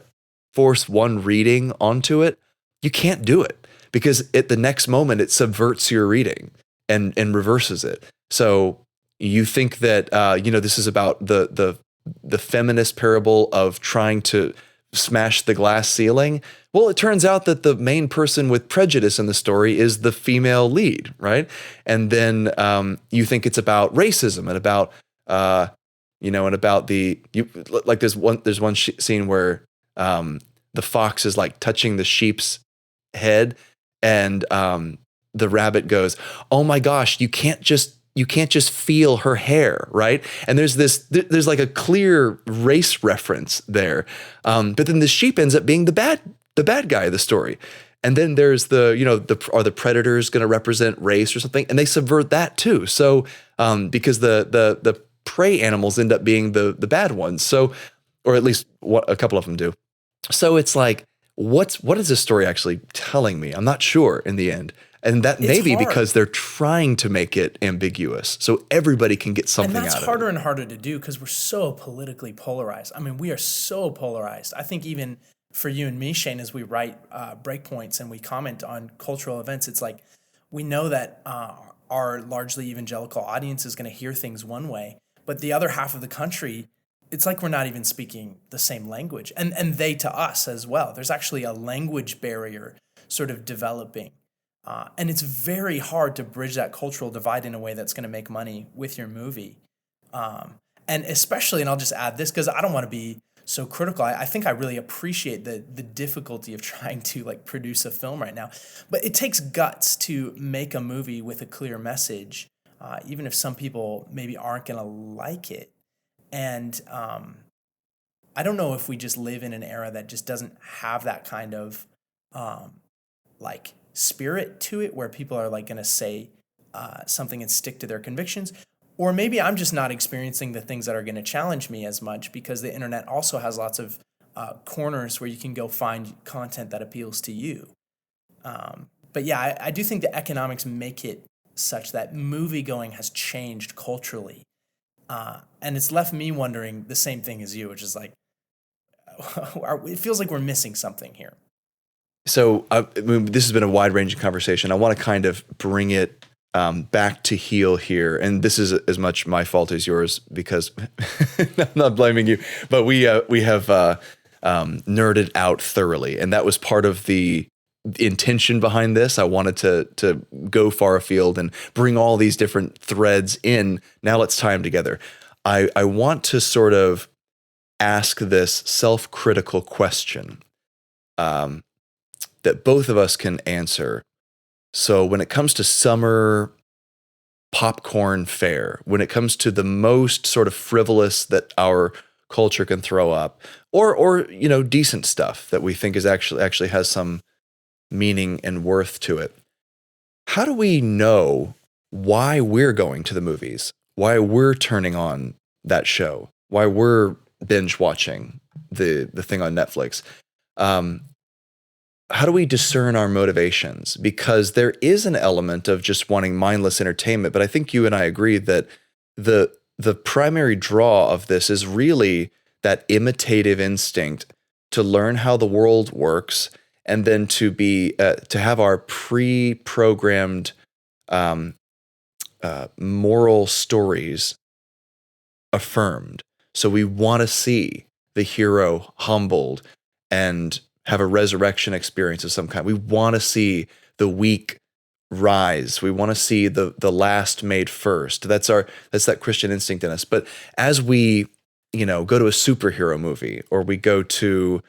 force one reading onto it, you can't do it because at the next moment it subverts your reading and reverses it. So you think that this is about the feminist parable of trying to smash the glass ceiling. Well, it turns out that the main person with prejudice in the story is the female lead, right? And then you think it's about racism and about there's one scene where the fox is like touching the sheep's head, and the rabbit goes, "Oh my gosh, you can't just feel her hair," right? And there's like a clear race reference there. But then the sheep ends up being the bad guy of the story. And then there's are the predators going to represent race or something? And they subvert that too. So because the prey animals end up being the bad ones. So, or at least a couple of them do. So it's like, what is this story actually telling me? I'm not sure in the end. And that may It's be hard. because they're trying to make it ambiguous so everybody can get something And that's out of harder it. and harder to do because we're so politically polarized. I mean, we are so polarized. I think even for you and me, Shane, as we write breakpoints and we comment on cultural events, it's like we know that our largely evangelical audience is going to hear things one way, but the other half of the country, it's like we're not even speaking the same language, and they to us as well. There's actually a language barrier sort of developing. And it's very hard to bridge that cultural divide in a way that's going to make money with your movie. And especially, and I'll just add this because I don't want to be so critical. I think I really appreciate the difficulty of trying to like produce a film right now. But it takes guts to make a movie with a clear message, even if some people maybe aren't going to like it. And I don't know if we just live in an era that just doesn't have that kind of like spirit to it, where people are like going to say something and stick to their convictions. Or maybe I'm just not experiencing the things that are going to challenge me as much because the internet also has lots of corners where you can go find content that appeals to you. But yeah, I do think the economics make it such that movie going has changed culturally. And it's left me wondering the same thing as you, which is like, it feels like we're missing something here. So I mean, this has been a wide-ranging conversation. I want to kind of bring it back to heel here, and this is as much my fault as yours because I'm not blaming you, but we have nerded out thoroughly, and that was part of the intention behind this. I wanted to go far afield and bring all these different threads in. Now let's tie them together. I want to sort of ask this self-critical question that both of us can answer. So when it comes to summer popcorn fare, when it comes to the most sort of frivolous that our culture can throw up, or decent stuff that we think is actually has some meaning and worth to it, how do we know why we're going to the movies, why we're turning on that show, why we're binge watching the thing on Netflix? How do we discern our motivations? Because there is an element of just wanting mindless entertainment, but I think you and I agree that the primary draw of this is really that imitative instinct to learn how the world works, and then to have our pre-programmed moral stories affirmed. So we want to see the hero humbled and have a resurrection experience of some kind. We want to see the weak rise. We want to see the last made first. That's that Christian instinct in us. But as we, go to a superhero movie, or we go to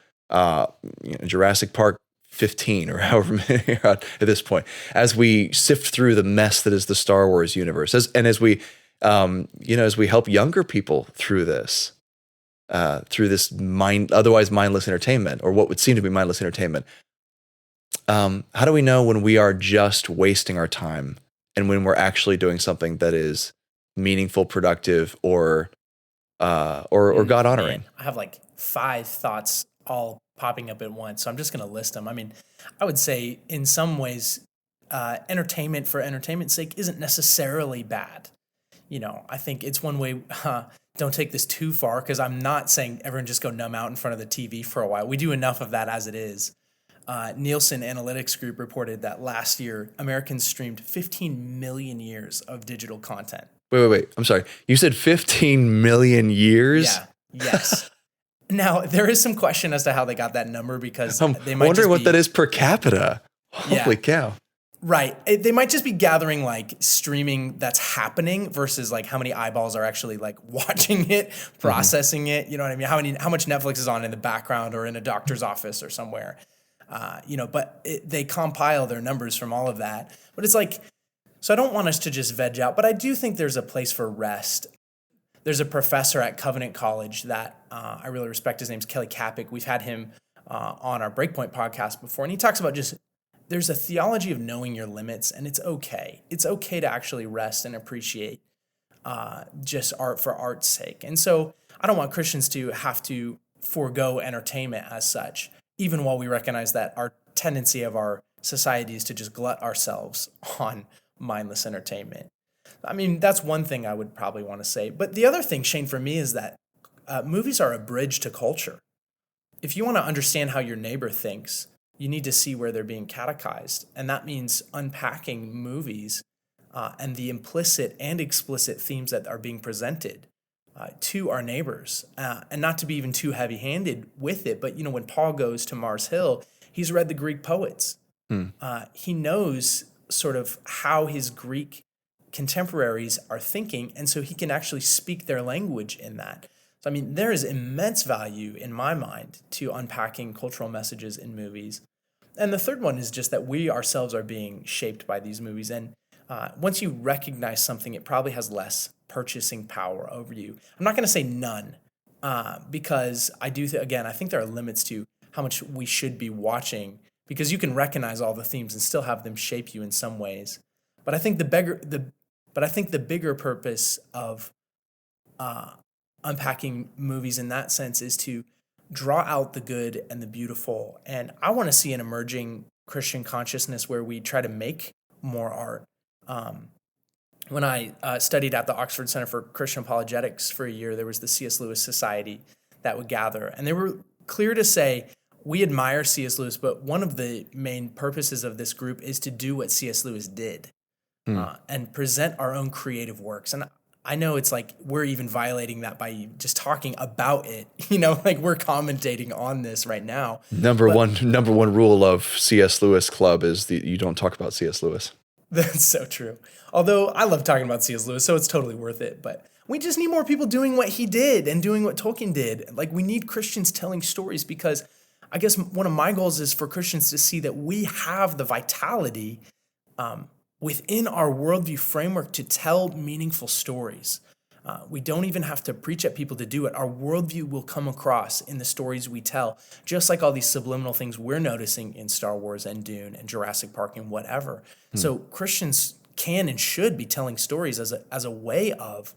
Jurassic Park 15 or however many are out at this point, as we sift through the mess that is the Star Wars universe, as we help younger people through this otherwise mindless entertainment, or what would seem to be mindless entertainment, how do we know when we are just wasting our time and when we're actually doing something that is meaningful, productive, or God honoring? I have like 5 thoughts all popping up at once, so I'm just going to list them. I mean, I would say in some ways, entertainment for entertainment's sake isn't necessarily bad. I think it's one way. Don't take this too far, because I'm not saying everyone just go numb out in front of the TV for a while. We do enough of that as it is. Nielsen Analytics Group reported that last year, Americans streamed 15 million years of digital content. Wait. I'm sorry. You said 15 million years? Yeah. Yes. Now, there is some question as to how they got that number, because I'm wondering what that is per capita. Holy cow. Right. They might just be gathering like streaming that's happening versus like how many eyeballs are actually like watching it, processing it. You know what I mean? How much Netflix is on in the background or in a doctor's office or somewhere. But they compile their numbers from all of that. But it's like, so I don't want us to just veg out, but I do think there's a place for rest. There's a professor at Covenant College that I really respect. His name's Kelly Kapic. We've had him on our Breakpoint podcast before, and he talks about just there's a theology of knowing your limits, and it's okay. It's okay to actually rest and appreciate just art for art's sake. And so I don't want Christians to have to forego entertainment as such, even while we recognize that our tendency of our society is to just glut ourselves on mindless entertainment. I mean, that's one thing I would probably want to say. But the other thing, Shane, for me is that movies are a bridge to culture. If you want to understand how your neighbor thinks, you need to see where they're being catechized. And that means unpacking movies and the implicit and explicit themes that are being presented to our neighbors, and not to be even too heavy-handed with it. But, when Paul goes to Mars Hill, he's read the Greek poets. He knows sort of how his Greek contemporaries are thinking, and so he can actually speak their language in that. So, I mean, there is immense value in my mind to unpacking cultural messages in movies. And the third one is just that we ourselves are being shaped by these movies. And once you recognize something, it probably has less purchasing power over you. I'm not going to say none, because I do, again, I think there are limits to how much we should be watching, because you can recognize all the themes and still have them shape you in some ways. But I think the bigger purpose of unpacking movies in that sense is to draw out the good and the beautiful. And I want to see an emerging Christian consciousness where we try to make more art. When I studied at the Oxford Center for Christian Apologetics for a year, there was the C.S. Lewis Society that would gather. And they were clear to say, we admire C.S. Lewis, but one of the main purposes of this group is to do what C.S. Lewis did and present our own creative works. And I know it's like we're even violating that by just talking about it. Like we're commentating on this right now. Number one rule of C.S. Lewis Club is you don't talk about C.S. Lewis. That's so true. Although I love talking about C.S. Lewis, so it's totally worth it. But we just need more people doing what he did and doing what Tolkien did. Like, we need Christians telling stories, because I guess one of my goals is for Christians to see that we have the vitality within our worldview framework to tell meaningful stories. We don't even have to preach at people to do it. Our worldview will come across in the stories we tell, just like all these subliminal things we're noticing in Star Wars and Dune and Jurassic Park and whatever. So Christians can and should be telling stories as a way of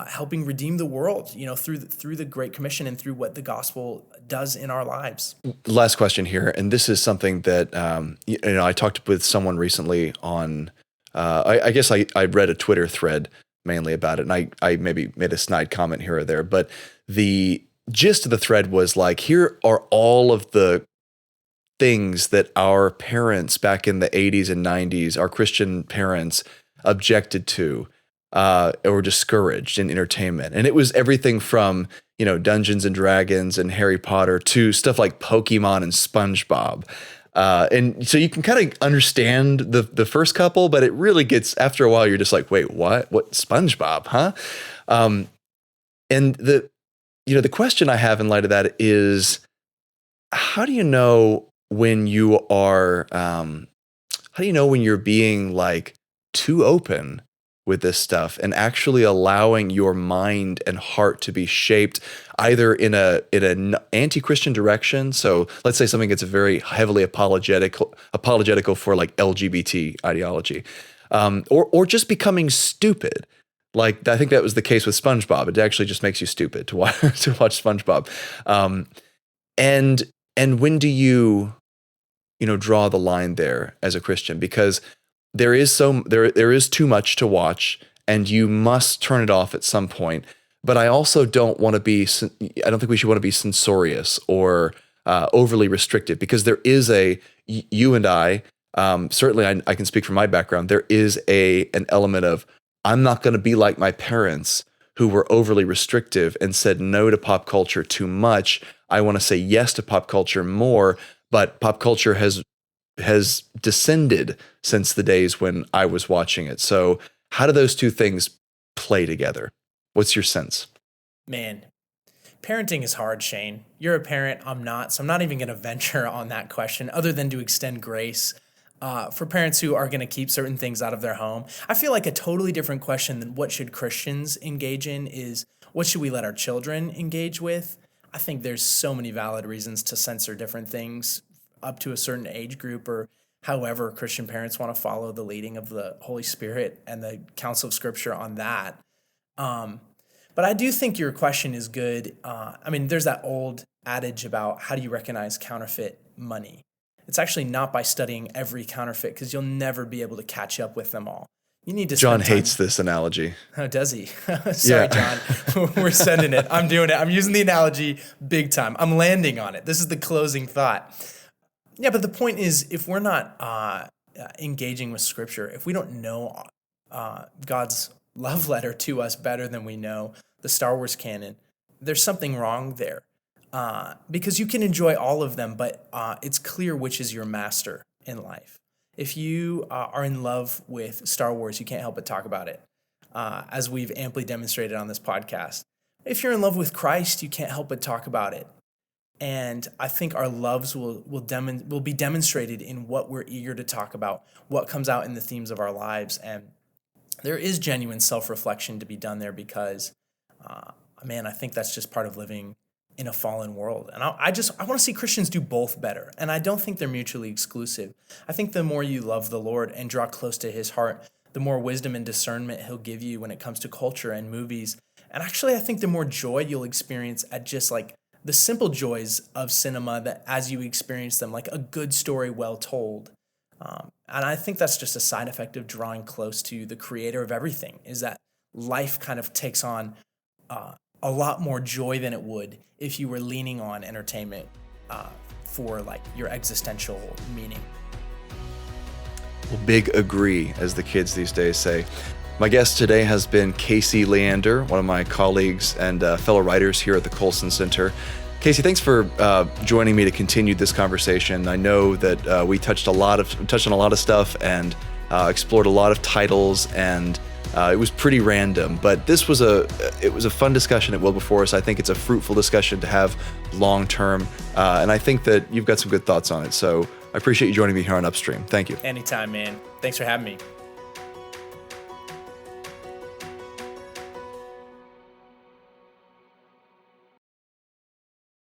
helping redeem the world, through the Great Commission and through what the gospel does in our lives. Last question here, and this is something that I talked with someone recently on. I guess I read a Twitter thread mainly about it, and I maybe made a snide comment here or there, but the gist of the thread was like, here are all of the things that our parents back in the 80s and 90s, our Christian parents, objected to or discouraged in entertainment. And it was everything from, Dungeons and Dragons and Harry Potter to stuff like Pokemon and SpongeBob. And so you can kind of understand the first couple, but it really gets, after a while, you're just like, wait, what? What, SpongeBob, huh? And the question I have in light of that is, how do you know when you are, how do you know when you're being like too open with this stuff and actually allowing your mind and heart to be shaped either in an anti-Christian direction? So let's say something gets very heavily apologetical for like LGBT ideology, or just becoming stupid. Like, I think that was the case with SpongeBob. It actually just makes you stupid to watch SpongeBob. And when do you draw the line there as a Christian? Because there is too much to watch, and you must turn it off at some point. But I also don't want to be. I don't think we should want to be censorious or overly restrictive, because there is you and I. Certainly, I can speak from my background. There is an element of, I'm not going to be like my parents who were overly restrictive and said no to pop culture too much. I want to say yes to pop culture more, but pop culture has descended since the days when I was watching it. So how do those two things play together? What's your sense? Man, parenting is hard, Shane. You're a parent, I'm not, so I'm not even going to venture on that question other than to extend grace for parents who are going to keep certain things out of their home. I feel like a totally different question than what should Christians engage in is, what should we let our children engage with? I think there's so many valid reasons to censor different things up to a certain age group, or however Christian parents want to follow the leading of the Holy Spirit and the counsel of Scripture on that. But I do think your question is good. There's that old adage about how do you recognize counterfeit money? It's actually not by studying every counterfeit, because you'll never be able to catch up with them all. You need to John spend time. hates this analogy. Oh, does he? Sorry, John. We're sending it. I'm doing it. I'm using the analogy big time. I'm landing on it. This is the closing thought. Yeah, but the point is, if we're not engaging with Scripture, if we don't know God's love letter to us better than we know the Star Wars canon, there's something wrong there. Because you can enjoy all of them, but it's clear which is your master in life. If you are in love with Star Wars, you can't help but talk about it, as we've amply demonstrated on this podcast. If you're in love with Christ, you can't help but talk about it. And I think our loves will be demonstrated in what we're eager to talk about, what comes out in the themes of our lives. And there is genuine self-reflection to be done there, because, I think that's just part of living in a fallen world. And I want to see Christians do both better. And I don't think they're mutually exclusive. I think the more you love the Lord and draw close to his heart, the more wisdom and discernment he'll give you when it comes to culture and movies. And actually, I think the more joy you'll experience at just like the simple joys of cinema, that as you experience them, like a good story well told. And I think that's just a side effect of drawing close to the creator of everything, is that life kind of takes on a lot more joy than it would if you were leaning on entertainment for like your existential meaning. Well, big agree, as the kids these days say. My guest today has been Kasey Leander, one of my colleagues and fellow writers here at the Colson Center. Kasey, thanks for joining me to continue this conversation. I know that we touched on a lot of stuff and explored a lot of titles, and it was pretty random, but this was a fun discussion at Will Before Us. I think it's a fruitful discussion to have long term, and I think that you've got some good thoughts on it. So I appreciate you joining me here on Upstream. Thank you. Anytime, man. Thanks for having me.